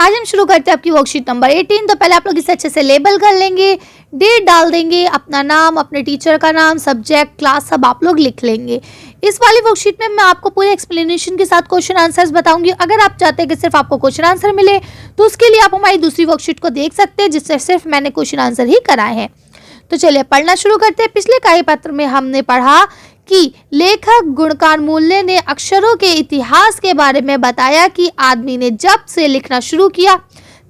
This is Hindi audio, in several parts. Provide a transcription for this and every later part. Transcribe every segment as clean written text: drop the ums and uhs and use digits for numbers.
आज हम शुरू करते हैं आपकी वर्कशीट नंबर 18। तो पहले आप लोग इसे अच्छे से लेबल कर लेंगे, डेट डाल देंगे, अपना नाम, अपने टीचर का नाम, सब्जेक्ट, क्लास सब आप लोग लिख लेंगे। इस वाली वर्कशीट में मैं आपको पूरे एक्सप्लेनेशन के साथ क्वेश्चन आंसर्स बताऊंगी। अगर आप चाहते हैं कि सिर्फ आपको क्वेश्चन आंसर मिले तो उसके लिए आप हमारी दूसरी वर्कशीट को देख सकते हैं जिससे सिर्फ मैंने क्वेश्चन आंसर ही कराए हैं। तो चलिए पढ़ना शुरू करते हैं। पिछले कार्यपत्र में हमने पढ़ा कि लेखक गुणकार मूल्य ने अक्षरों के इतिहास के बारे में बताया कि आदमी ने जब से लिखना शुरू किया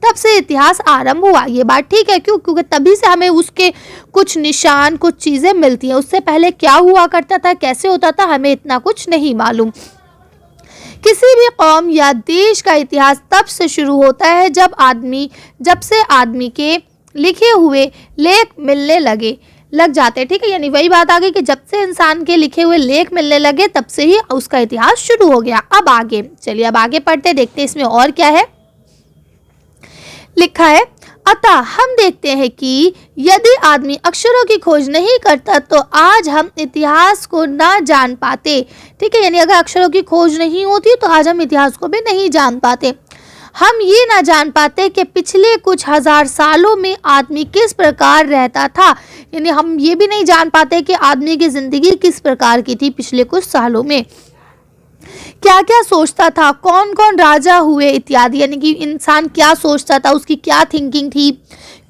तब से इतिहास आरंभ हुआ। ये बात ठीक है, क्योंकि तभी से हमें उसके कुछ निशान, कुछ चीज़ें मिलती हैं। उससे पहले क्या हुआ करता था, कैसे होता था, हमें इतना कुछ नहीं मालूम। किसी भी कौम या देश का इतिहास तब से शुरू होता है जब से आदमी के लिखे हुए लेख मिलने लग जाते। ठीक है, यानी वही बात आ गई कि जब से इंसान के लिखे हुए लेख मिलने लगे तब से ही उसका इतिहास शुरू हो गया। अब आगे चलिए, अब आगे पढ़ते, देखते हैं इसमें और क्या है लिखा है। अतः हम देखते हैं कि यदि आदमी अक्षरों की खोज नहीं करता तो आज हम इतिहास को ना जान पाते। ठीक है, यानी अगर अक्षरों की खोज नहीं होती तो आज हम इतिहास को भी नहीं जान पाते। हम ये ना जान पाते कि पिछले कुछ हजार सालों में आदमी किस प्रकार रहता था। यानी हम ये भी नहीं जान पाते कि आदमी की जिंदगी किस प्रकार की थी पिछले कुछ सालों में, क्या क्या सोचता था, कौन कौन राजा हुए इत्यादि। यानी कि इंसान क्या सोचता था, उसकी क्या थिंकिंग थी,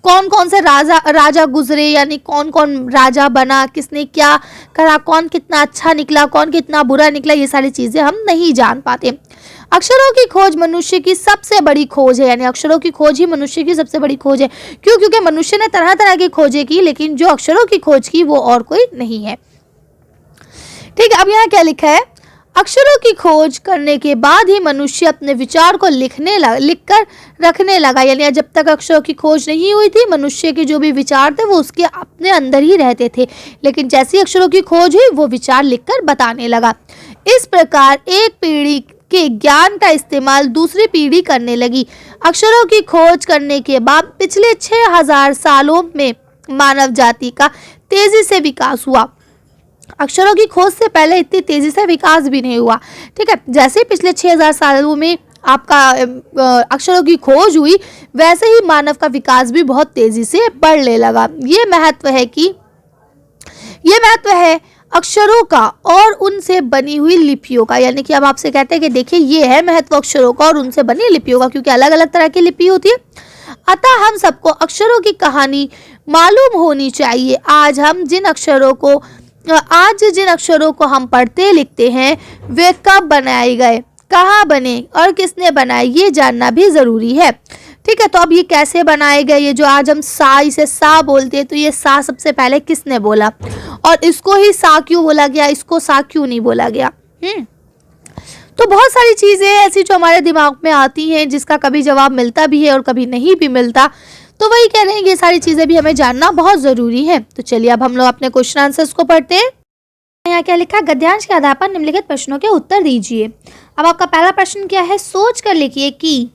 कौन कौन से राजा गुजरे, यानी कौन कौन राजा बना, किसने क्या करा, कौन कितना अच्छा निकला, कौन कितना बुरा निकला, ये सारी चीज़ें हम नहीं जान पाते। अक्षरों की खोज मनुष्य की सबसे बड़ी खोज है। यानी अक्षरों की खोज ही मनुष्य की सबसे बड़ी खोज है। क्यों? क्योंकि मनुष्य ने तरह तरह की खोजें की, लेकिन जो अक्षरों की खोज की वो और कोई नहीं है। ठीक है, अब यहाँ क्या लिखा है, अक्षरों की खोज करने के बाद ही मनुष्य अपने विचार को लिखकर रखने लगा। यानी जब तक अक्षरों की खोज नहीं हुई थी, मनुष्य के जो भी विचार थे वो उसके अपने अंदर ही रहते थे, लेकिन जैसी अक्षरों की खोज हुई वो विचार लिखकर बताने लगा। इस प्रकार एक पीढ़ी के ज्ञान का इस्तेमाल दूसरी पीढ़ी करने लगी। अक्षरों की खोज करने के बाद पिछले 6000 सालों में मानव जाति का तेजी से विकास हुआ। अक्षरों की खोज से पहले इतनी तेजी से विकास भी नहीं हुआ। ठीक है, जैसे पिछले 6000 सालों में आपका अक्षरों की खोज हुई, वैसे ही मानव का विकास भी बहुत तेजी से बढ़ने लगा। ये महत्व है अक्षरों का और उनसे बनी हुई लिपियों का। यानी कि अब आपसे कहते हैं कि देखिए ये है महत्व अक्षरों का और उनसे बनी लिपियों का, क्योंकि अलग अलग तरह की लिपि होती है। अतः हम सबको अक्षरों की कहानी मालूम होनी चाहिए। आज जिन अक्षरों को हम पढ़ते लिखते हैं वे कब बनाए गए, कहाँ बने और किसने बनाए, ये जानना भी ज़रूरी है। ठीक है, तो अब ये कैसे बनाए गए, ये जो आज हम इसे सा बोलते हैं, तो ये सा सबसे पहले किसने बोला और इसको ही सा क्यों बोला गया, इसको सा क्यों नहीं बोला गया। तो बहुत सारी चीज़ें ऐसी जो हमारे दिमाग में आती हैं जिसका कभी जवाब मिलता भी है और कभी नहीं भी मिलता। तो वही कह रहे हैं, ये सारी चीज़ें भी हमें जानना बहुत ज़रूरी है। तो चलिए अब हम लोग अपने क्वेश्चन आंसर्स को पढ़ते हैं। यहाँ क्या लिखा, गद्यांश के आधार पर निम्नलिखित प्रश्नों के उत्तर दीजिए। अब आपका पहला प्रश्न क्या है, सोच कर लिखिए कि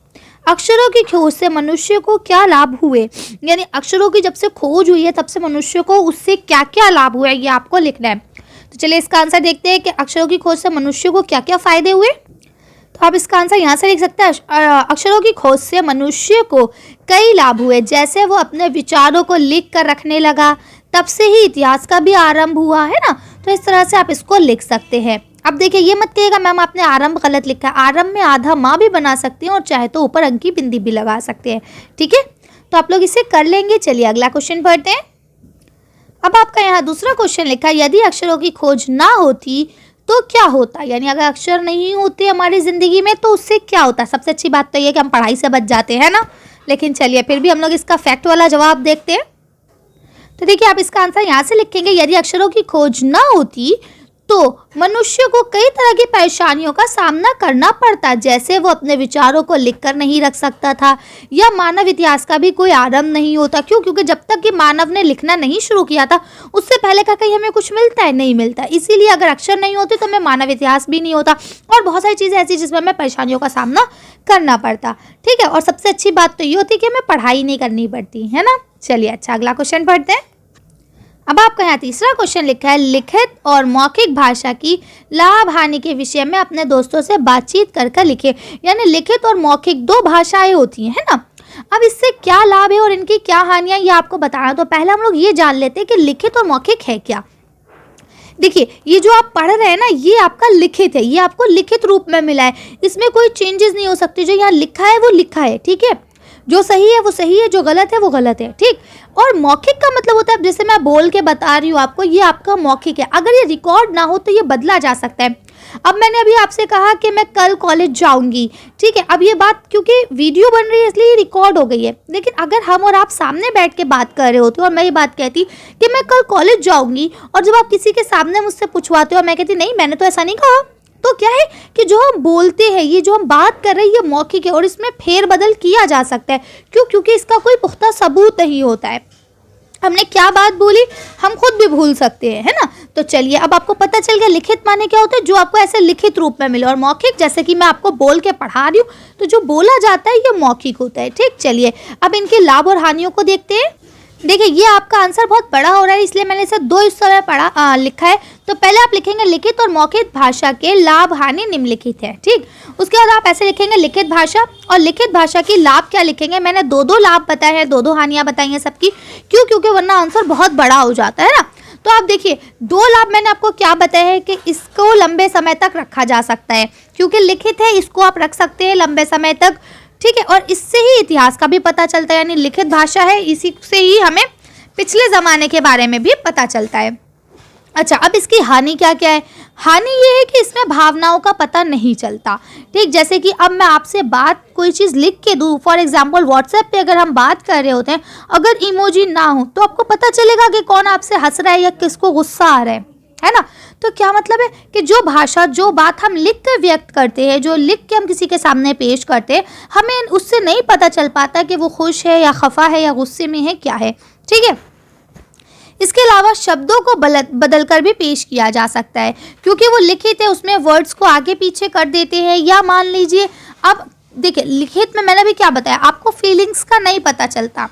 अक्षरों की खोज से मनुष्य को क्या लाभ हुए। यानी अक्षरों की जब से खोज हुई है तब से मनुष्य को उससे क्या क्या लाभ हुआ है, ये आपको लिखना है। तो चलिए इसका आंसर देखते हैं कि अक्षरों की खोज से मनुष्य को क्या क्या फायदे हुए। तो आप इसका आंसर यहाँ से लिख सकते हैं, अक्षरों की खोज से मनुष्य को कई लाभ हुए। जैसे वो अपने विचारों को लिख कर रखने लगा, तब से ही इतिहास का भी आरंभ हुआ है ना। तो इस तरह से आप इसको लिख सकते हैं। अब देखिए, ये मत कहिएगा मैम आपने आरंभ गलत लिखा है। आरंभ में आधा माँ भी बना सकते हैं और चाहे तो ऊपर अंकी बिंदी भी लगा सकते हैं। ठीक है, तो आप लोग इसे कर लेंगे। चलिए अगला क्वेश्चन पढ़ते हैं। अब आपका यहाँ दूसरा क्वेश्चन लिखा है, यदि अक्षरों की खोज ना होती तो क्या होता। यानी अगर अक्षर नहीं होते हमारी ज़िंदगी में तो उससे क्या होता। सबसे अच्छी बात तो ये कि हम पढ़ाई से बच जाते हैं ना, लेकिन चलिए फिर भी हम लोग इसका फैक्ट वाला जवाब देखते हैं। तो देखिए आप इसका आंसर यहाँ से लिखेंगे, यदि अक्षरों की खोज ना होती तो मनुष्य को कई तरह की परेशानियों का सामना करना पड़ता। जैसे वो अपने विचारों को लिखकर नहीं रख सकता था, या मानव इतिहास का भी कोई आरंभ नहीं होता। क्यों? क्योंकि जब तक कि मानव ने लिखना नहीं शुरू किया था उससे पहले का कहीं हमें कुछ मिलता है, नहीं मिलता। इसीलिए अगर अक्षर नहीं होते तो हमें मानव इतिहास भी नहीं होता और बहुत सारी चीज़ें ऐसी जिसमें हमें परेशानियों का सामना करना पड़ता। ठीक है, और सबसे अच्छी बात तो ये होती है कि हमें पढ़ाई नहीं करनी पड़ती है ना। चलिए अच्छा अगला क्वेश्चन पढ़ते हैं। अब आपका यहाँ तीसरा क्वेश्चन लिखा है, लिखित और मौखिक भाषा की लाभ हानि के विषय में अपने दोस्तों से बातचीत कर लिखे। यानी लिखित और मौखिक दो भाषाएं होती हैं, है ना। अब इससे क्या लाभ है और इनकी क्या हानियां, ये आपको बताना। तो पहले हम लोग ये जान लेते हैं कि लिखित और मौखिक है क्या। देखिए, ये जो आप पढ़ रहे हैं ना, ये आपका लिखित है, ये आपको लिखित रूप में मिला है, इसमें कोई चेंजेस नहीं हो सकते। जो यहाँ लिखा है वो लिखा है, ठीक है। जो सही है वो सही है, जो गलत है वो गलत है, ठीक। और मौखिक का मतलब होता है, जैसे मैं बोल के बता रही हूँ आपको, ये आपका मौखिक है। अगर ये रिकॉर्ड ना हो तो ये बदला जा सकता है। अब मैंने अभी आपसे कहा कि मैं कल कॉलेज जाऊंगी, ठीक है। अब ये बात क्योंकि वीडियो बन रही है इसलिए ये रिकॉर्ड हो गई है, लेकिन अगर हम और आप सामने बैठ के बात कर रहे होते और मैं ये बात कहती कि मैं कल कॉलेज जाऊंगी, और जब आप किसी के सामने मुझसे पूछवाते हो और मैं कहती नहीं मैंने तो ऐसा नहीं कहा, तो क्या है कि जो हम बोलते हैं, ये जो हम बात कर रहे हैं, ये मौखिक है और इसमें फेरबदल किया जा सकता है। क्यों? क्योंकि इसका कोई पुख्ता सबूत नहीं होता है। हमने क्या बात बोली हम खुद भी भूल सकते हैं, है ना। तो चलिए, अब आपको पता चल गया लिखित माने क्या होता है, जो आपको ऐसे लिखित रूप में मिले, और मौखिक जैसे कि मैं आपको बोल के पढ़ा रही हूँ, तो जो बोला जाता है ये मौखिक होता है, ठीक। चलिए, अब इनके लाभ और हानियों को देखते हैं। देखिए, ये आपका आंसर बहुत बड़ा हो रहा है, इसलिए मैंने इसे दो हिस्सों में लिखा है। तो पहले आप लिखेंगे लिखित और मौखिक भाषा के लाभ हानि निम्नलिखित है, ठीक। उसके बाद आप ऐसे लिखेंगे लिखित भाषा, और लिखित भाषा की लाभ क्या लिखेंगे। मैंने दो लाभ बताए हैं, दो हानियां बताई हैं सबकी। क्यों? क्योंकि वरना आंसर बहुत बड़ा हो जाता है ना। तो आप देखिए, दो लाभ मैंने आपको क्या बताया है कि इसको लंबे समय तक रखा जा सकता है, क्योंकि लिखित है, इसको आप रख सकते हैं लंबे समय तक, ठीक है। और इससे ही इतिहास का भी पता चलता है, यानी लिखित भाषा है, इसी से ही हमें पिछले ज़माने के बारे में भी पता चलता है। अच्छा, अब इसकी हानि क्या क्या है। हानि ये है कि इसमें भावनाओं का पता नहीं चलता, ठीक। जैसे कि अब मैं आपसे बात कोई चीज़ लिख के दूँ, फॉर एग्जांपल व्हाट्सएप पे अगर हम बात कर रहे होते हैं, अगर इमोजी ना हो तो आपको पता चलेगा कि कौन आपसे हंस रहा है या किसको गुस्सा आ रहा है ना। तो क्या मतलब है कि जो भाषा, जो बात हम लिख कर व्यक्त करते हैं, जो लिख के हम किसी के सामने पेश करते हैं, हमें उससे नहीं पता चल पाता कि वो खुश है या खफा है या गुस्से में है, क्या है, ठीक है। इसके अलावा शब्दों को बदल कर भी पेश किया जा सकता है, क्योंकि वो लिखित है, उसमें वर्ड्स को आगे पीछे कर देते हैं। या मान लीजिए, अब देखिए लिखित में मैंने भी क्या बताया आपको, फीलिंग्स का नहीं पता चलता।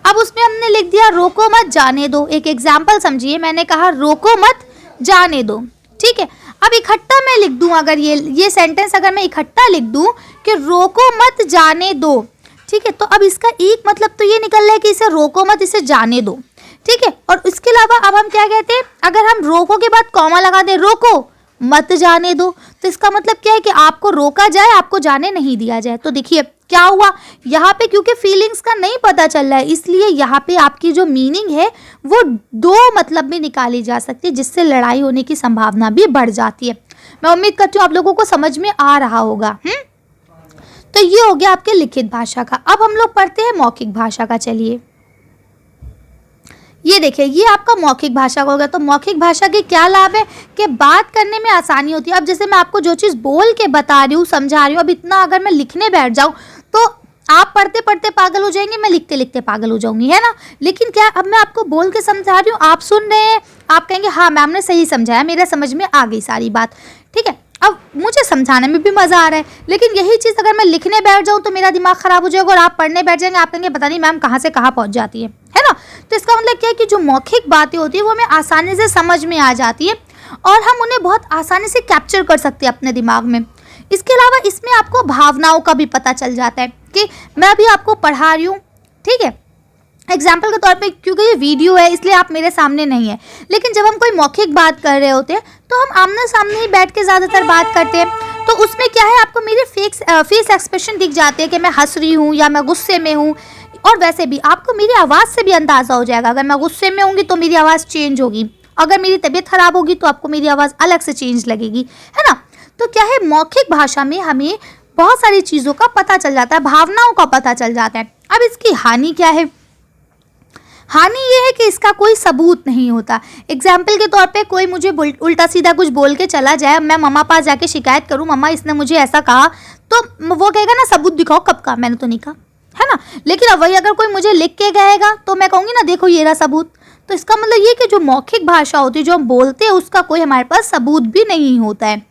अब उसमें हमने लिख दिया रोको मत जाने दो। एक एग्जाम्पल समझिए, मैंने कहा रोको मत जाने दो, ठीक है। अब इकट्ठा मैं लिख दूं, अगर ये सेंटेंस अगर मैं इकट्ठा लिख दूं कि रोको मत जाने दो, ठीक है, तो अब इसका एक मतलब तो ये निकल रहा है कि इसे रोको मत, इसे जाने दो, ठीक है। और इसके अलावा अब हम क्या कहते हैं, अगर हम रोको के बाद कॉमा लगा दे, रोको मत जाने दो, तो इसका मतलब क्या है कि आपको रोका जाए, आपको जाने नहीं दिया जाए। तो देखिए क्या हुआ यहाँ पे, क्योंकि फीलिंग्स का नहीं पता चल रहा है, इसलिए यहाँ पे आपकी जो मीनिंग है वो दो मतलब में निकाली जा सकती है, जिससे लड़ाई होने की संभावना भी बढ़ जाती है। मैं उम्मीद करती हूँ आप लोगों को समझ में आ रहा होगा। तो ये हो गया आपके लिखित भाषा का। अब हम लोग पढ़ते हैं मौखिक भाषा का। चलिए, ये देखिए, ये आपका मौखिक भाषा का हो गया। तो मौखिक भाषा के क्या लाभ है कि बात करने में आसानी होती है। अब जैसे मैं आपको जो चीज़ बोल के बता रही हूँ, समझा रही हूँ, अब इतना अगर मैं लिखने बैठ जाऊँ तो आप पढ़ते पढ़ते पागल हो जाएंगे, मैं लिखते लिखते पागल हो जाऊंगी, है ना। लेकिन क्या, अब मैं आपको बोल के समझा रही हूँ, आप सुन रहे हैं, आप कहेंगे हाँ मैम ने सही समझाया, मेरे समझ में आ गई सारी बात, ठीक है। अब मुझे समझाने में भी मज़ा आ रहा है, लेकिन यही चीज़ अगर मैं लिखने बैठ जाऊँ तो मेरा दिमाग ख़राब हो जाएगा और आप पढ़ने बैठ जाएंगे, आप कहेंगे पता नहीं मैम कहाँ से कहाँ पहुँच जाती है ना। तो इसका मतलब क्या है कि जो मौखिक बातें होती है वो हमें आसानी से समझ में आ जाती है और हम उन्हें बहुत आसानी से कैप्चर कर सकते हैं अपने दिमाग में। इसके अलावा इसमें आपको भावनाओं का भी पता चल जाता है कि मैं अभी आपको पढ़ा रही हूँ, ठीक है, एग्जाम्पल के तौर पे, क्योंकि ये वीडियो है इसलिए आप मेरे सामने नहीं है, लेकिन जब हम कोई मौखिक बात कर रहे होते हैं तो हम आमने सामने ही बैठ के ज़्यादातर बात करते हैं। तो उसमें क्या है, आपको मेरे फेस एक्सप्रेशन दिख जाते हैं कि मैं हंस रही हूँ या मैं गुस्से में हूँ। और वैसे भी आपको मेरी आवाज़ से भी अंदाज़ा हो जाएगा, अगर मैं गुस्से में होंगी तो मेरी आवाज़ चेंज होगी, अगर मेरी तबीयत ख़राब होगी तो आपको मेरी आवाज़ अलग से चेंज लगेगी, है ना। तो क्या है, मौखिक भाषा में हमें बहुत सारी चीज़ों का पता चल जाता है, भावनाओं का पता चल जाता है। अब इसकी हानि क्या है, हानि ये है कि इसका कोई सबूत नहीं होता। एग्जाम्पल के तौर पे कोई मुझे उल्टा सीधा कुछ बोल के चला जाए, मैं मम्मा पास जाके शिकायत करूं, मम्मा इसने मुझे ऐसा कहा, तो वो कहेगा ना सबूत दिखाओ, कब कहा, मैंने तो नहीं कहा, है ना। लेकिन अब वही अगर कोई मुझे लिख के कहेगा तो मैं कहूँगी ना देखो ये रहा सबूत। तो तो इसका मतलब ये कि जो मौखिक भाषा होती है, जो हम बोलते हैं, उसका कोई हमारे पास सबूत भी नहीं होता है।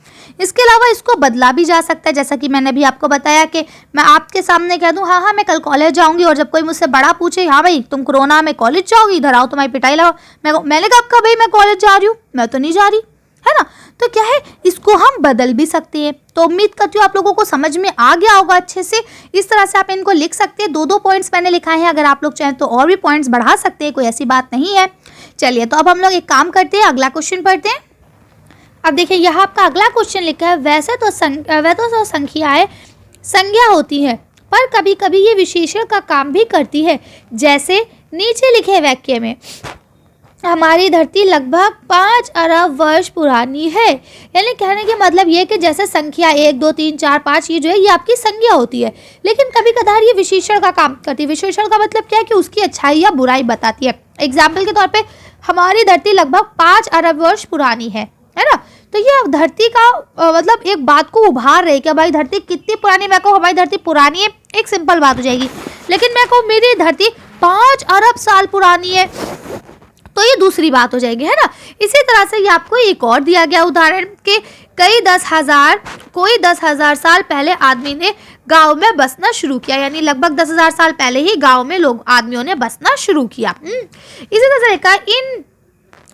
इसके अलावा इसको बदला भी जा सकता है, जैसा कि मैंने अभी आपको बताया कि मैं आपके सामने कह दूं हाँ मैं कल कॉलेज जाऊंगी, और जब कोई मुझसे बड़ा पूछे हाँ भाई तुम कोरोना में कॉलेज जाओगी, इधर आओ तुम्हारी पिटाई लगाओ, मैंने कहा भाई मैं कॉलेज जा रही हूँ, मैं तो नहीं जा रही, है ना। तो क्या है, इसको हम बदल भी सकते हैं। तो उम्मीद करती हूँ आप लोगों को समझ में आ गया होगा अच्छे से। इस तरह से आप इनको लिख सकते हैं। 2-2 पॉइंट्स मैंने लिखाए हैं, अगर आप लोग चाहें तो और भी पॉइंट्स बढ़ा सकते हैं, कोई ऐसी बात नहीं है। चलिए तो अब हम लोग एक काम करते हैं, अगला क्वेश्चन पढ़ते हैं। अब देखिए यहाँ आपका अगला क्वेश्चन लिखा है, वैसे तो संख्याएं संज्ञा होती है, पर कभी कभी ये विशेषण का काम भी करती है। जैसे नीचे लिखे वाक्य में हमारी धरती लगभग 5 अरब वर्ष पुरानी है। यानी कहने के मतलब ये कि जैसे संख्या 1, 2, 3, 4, 5 ये जो है ये आपकी संज्ञा होती है, लेकिन कभी कभार ये विशेषण का काम करती है। विशेषण का मतलब क्या है कि उसकी अच्छाई या बुराई बताती है। एग्जाम्पल के तौर पे हमारी धरती लगभग 5 अरब वर्ष पुरानी है ना। तो ये धरती का मतलब एक बात को उभार रहे कि भाई धरती कितनी पुरानी। मैं कहूँ हमारी धरती पुरानी है, एक सिंपल बात हो जाएगी, लेकिन मैं कहूँ मेरी धरती 5 अरब साल पुरानी है, तो ये दूसरी बात हो जाएगी, है ना। इसी तरह से ये आपको एक और दिया गया उदाहरण कि कोई 10,000 साल पहले आदमी ने गांव में बसना शुरू किया। यानी लगभग 10,000 साल पहले ही गांव में आदमियों ने बसना शुरू किया। इसी तरह से इन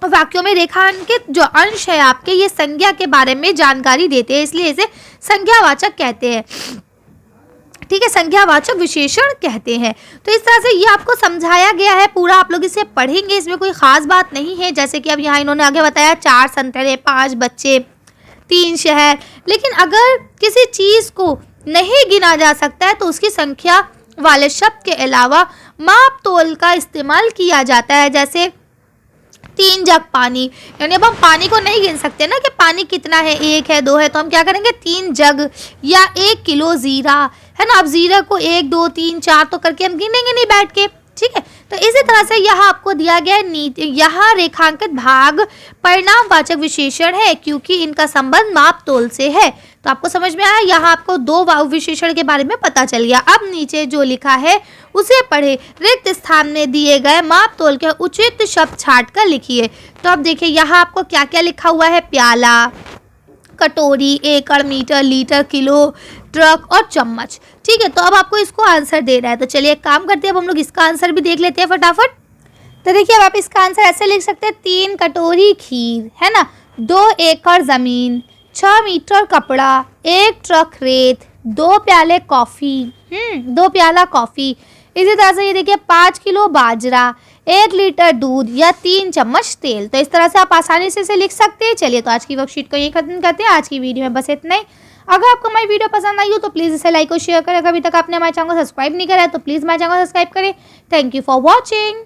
वाक्यों में रेखांकित जो अंश है आपके, ये संज्ञा के बारे में जानकारी देते हैं, इसलिए इसे संज्ञावाचक कहते हैं। ठीक है, संज्ञावाचक विशेषण कहते हैं। तो इस तरह से ये आपको समझाया गया है पूरा, आप लोग इसे पढ़ेंगे, इसमें कोई खास बात नहीं है। जैसे कि अब यहाँ इन्होंने आगे बताया 4 संतरे, 5 बच्चे, 3 शहर। लेकिन अगर किसी चीज़ को नहीं गिना जा सकता है तो उसकी संख्या वाले शब्द के अलावा माप तोल का इस्तेमाल किया जाता है। जैसे 3 जग पानी, यानी अब हम पानी को नहीं गिन सकते ना कि पानी कितना है, 1 है 2 है, तो हम क्या करेंगे 3 जग या 1 किलो जीरा, है ना। अब जीरा को 1, 2, 3, 4 तो करके हम गिनेंगे नहीं बैठ के, ठीक है। तो इसी तरह से यहाँ आपको दिया गया नीति, यहाँ रेखांकित भाग परिणामवाचक विशेषण है क्योंकि इनका संबंध माप तोल से है। तो आपको समझ में आया, यहाँ आपको 2 विशेषण के बारे में पता चल गया। अब नीचे जो लिखा है उसे पढ़े, रिक्त स्थान में दिए गए माप तोल के उचित शब्द छाट कर लिखिए। तो अब देखिए यहाँ आपको क्या क्या लिखा हुआ है, प्याला, कटोरी, एकड़, मीटर, लीटर, किलो, ट्रक और चम्मच। ठीक है, तो अब आपको इसको आंसर देना है। तो चलिए एक काम करते हैं, अब हम लोग इसका आंसर भी देख लेते हैं फटाफट। तो देखिए अब आप इसका आंसर ऐसे लिख सकते हैं, 3 कटोरी खीर, है ना, 2 एकड़ ज़मीन, 6 मीटर कपड़ा, 1 ट्रक रेत, 2 प्याले कॉफ़ी, 2 प्याला कॉफ़ी। इसी तरह से ये देखिए 5 किलो बाजरा, 1 लीटर दूध या 3 चम्मच तेल। तो इस तरह से आप आसानी से इसे लिख सकते हैं। चलिए तो आज की वर्कशीट को यही खत्म करते हैं। आज की वीडियो में बस इतना ही। अगर आपको हमारी वीडियो पसंद आई हो तो प्लीज़ इसे लाइक और शेयर करें। अभी तक आपने हमारे चैनल को सब्सक्राइब नहीं करा है तो प्लीज़ हमारे चैनल को सब्सक्राइब करें। Thank you for watching.